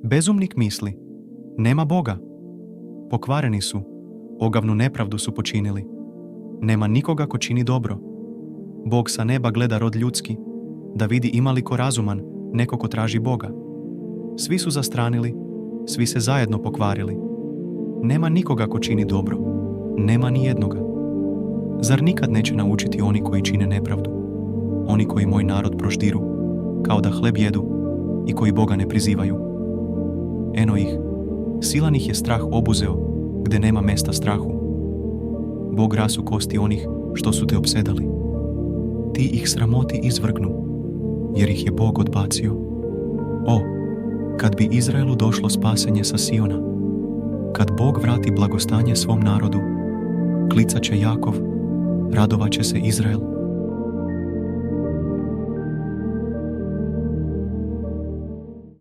Bezumnik misli, nema Boga. Pokvareni su, ogavnu nepravdu su počinili. Nema nikoga ko čini dobro. Bog sa neba gleda rod ljudski, da vidi ima li ko razuman, neko ko traži Boga. Svi su zastranili, svi se zajedno pokvarili. Nema nikoga ko čini dobro, nema ni jednoga. Zar nikad neće naučiti oni koji čine nepravdu? Oni koji moj narod proždiru, kao da hleb jedu i koji Boga ne prizivaju. Eno ih, silan ih je strah obuzeo, gde nema mesta strahu. Bog rasu kosti onih što su te opsedali. Ti ih sramoti izvrgnu, jer ih je Bog odbacio. O, kad bi Izraelu došlo spasenje sa Siona, kad Bog vrati blagostanje svom narodu, klicat će Jakov, radovat će se Izrael,